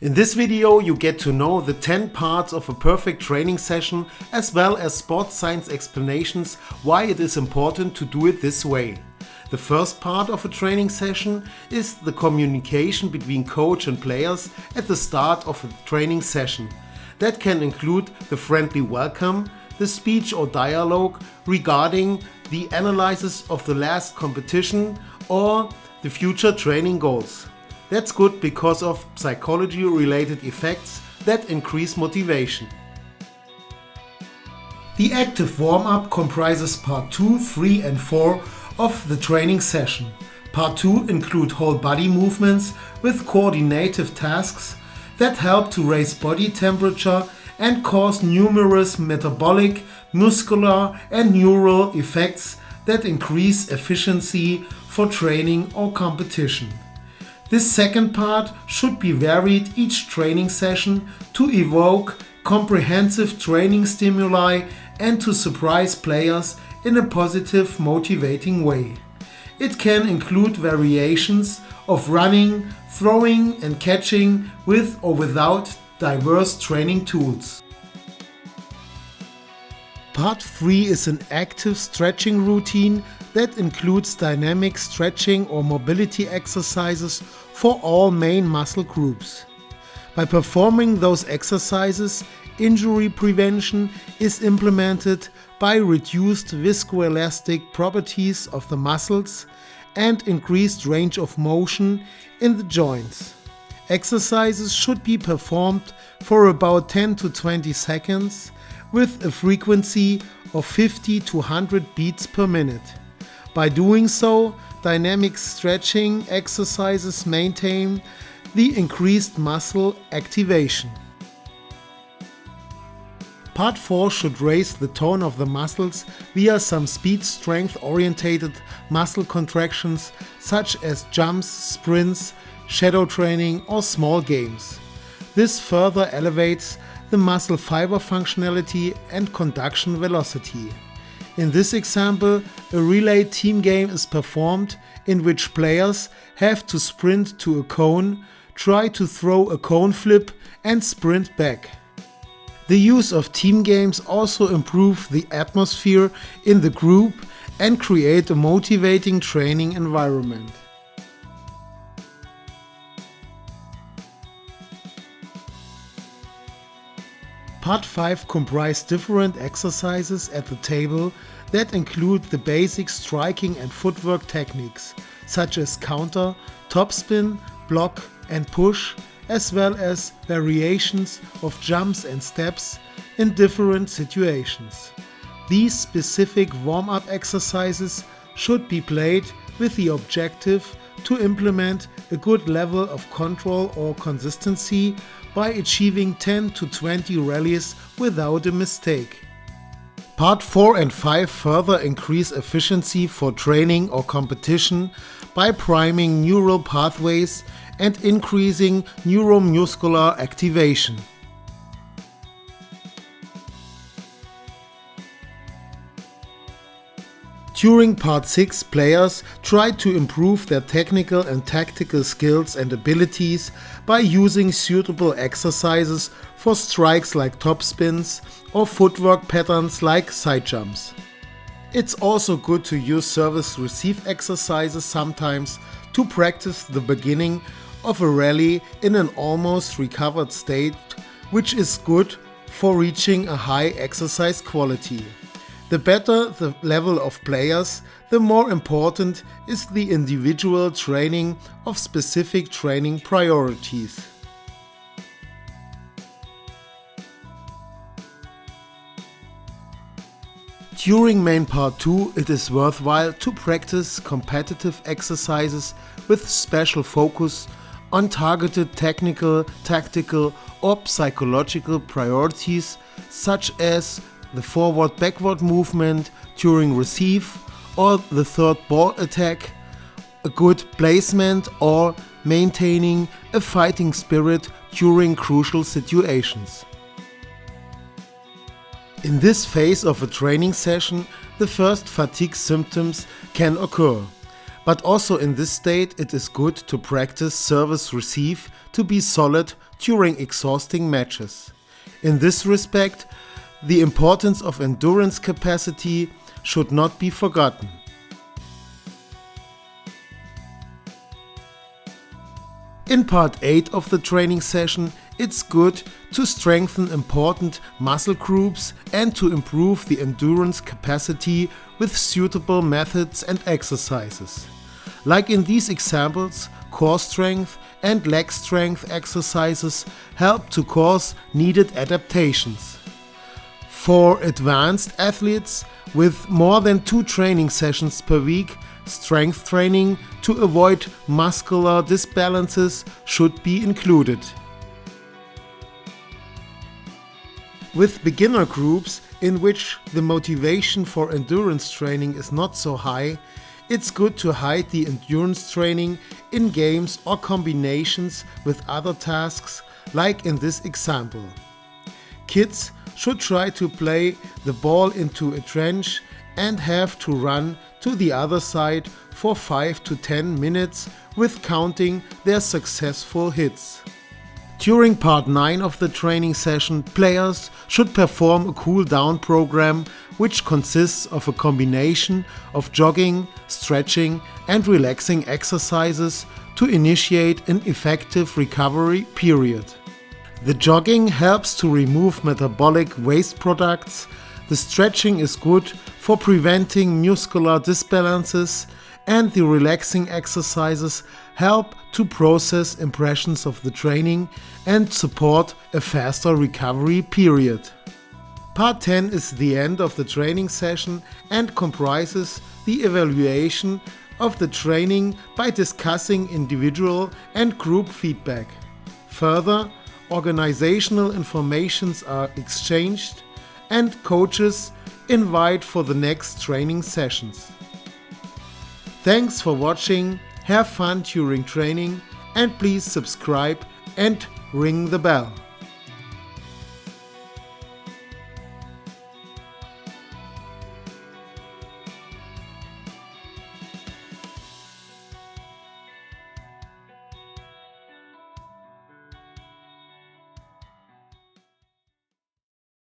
In this video you get to know the 10 parts of a perfect training session as well as sports science explanations why it is important to do it this way. The first part of a training session is the communication between coach and players at the start of a training session. That can include the friendly welcome, the speech or dialogue regarding the analysis of the last competition or the future training goals. That's good because of psychology-related effects that increase motivation. The active warm-up comprises part 2, 3 and 4 of the training session. Part 2 include whole body movements with coordinative tasks that help to raise body temperature and cause numerous metabolic, muscular and neural effects that increase efficiency for training or competition. This second part should be varied each training session to evoke comprehensive training stimuli and to surprise players in a positive, motivating way. It can include variations of running, throwing and catching with or without diverse training tools. Part 3 is an active stretching routine that includes dynamic stretching or mobility exercises for all main muscle groups. By performing those exercises, injury prevention is implemented by reduced viscoelastic properties of the muscles and increased range of motion in the joints. Exercises should be performed for about 10 to 20 seconds with a frequency of 50 to 100 beats per minute. By doing so, dynamic stretching exercises maintain the increased muscle activation. Part 4 should raise the tone of the muscles via some speed strength orientated muscle contractions such as jumps, sprints, shadow training or small games. This further elevates the muscle fiber functionality and conduction velocity. In this example, a relay team game is performed in which players have to sprint to a cone, try to throw a cone flip and sprint back. The use of team games also improve the atmosphere in the group and create a motivating training environment. Part 5 comprises different exercises at the table that include the basic striking and footwork techniques such as counter, topspin, block and push, as well as variations of jumps and steps in different situations. These specific warm-up exercises should be played with the objective to implement a good level of control or consistency by achieving 10 to 20 rallies without a mistake. Part 4 and 5 further increase efficiency for training or competition by priming neural pathways and increasing neuromuscular activation. During Part 6, players try to improve their technical and tactical skills and abilities by using suitable exercises for strikes like topspins or footwork patterns like side jumps. It's also good to use service-receive exercises sometimes to practice the beginning of a rally in an almost recovered state, which is good for reaching a high exercise quality. The better the level of players, the more important is the individual training of specific training priorities. During main part 2, it is worthwhile to practice competitive exercises with special focus on targeted technical, tactical or psychological priorities such as the forward-backward movement during receive or the third ball attack, a good placement or maintaining a fighting spirit during crucial situations. In this phase of a training session, the first fatigue symptoms can occur. But also in this state it is good to practice service receive to be solid during exhausting matches. In this respect, the importance of endurance capacity should not be forgotten. In part 8 of the training session, it's good to strengthen important muscle groups and to improve the endurance capacity with suitable methods and exercises. Like in these examples, core strength and leg strength exercises help to cause needed adaptations. For advanced athletes with more than 2 training sessions per week, strength training to avoid muscular disbalances should be included. With beginner groups in which the motivation for endurance training is not so high, it's good to hide the endurance training in games or combinations with other tasks, like in this example. Kids should try to play the ball into a trench and have to run to the other side for 5 to 10 minutes with counting their successful hits. During part 9 of the training session, players should perform a cool-down program which consists of a combination of jogging, stretching and relaxing exercises to initiate an effective recovery period. The jogging helps to remove metabolic waste products, the stretching is good for preventing muscular disbalances, and the relaxing exercises help to process impressions of the training and support a faster recovery period. Part 10 is the end of the training session and comprises the evaluation of the training by discussing individual and group feedback. Further, organizational informations are exchanged and coaches invite for the next training sessions. Thanks for watching, have fun during training and please subscribe and ring the bell.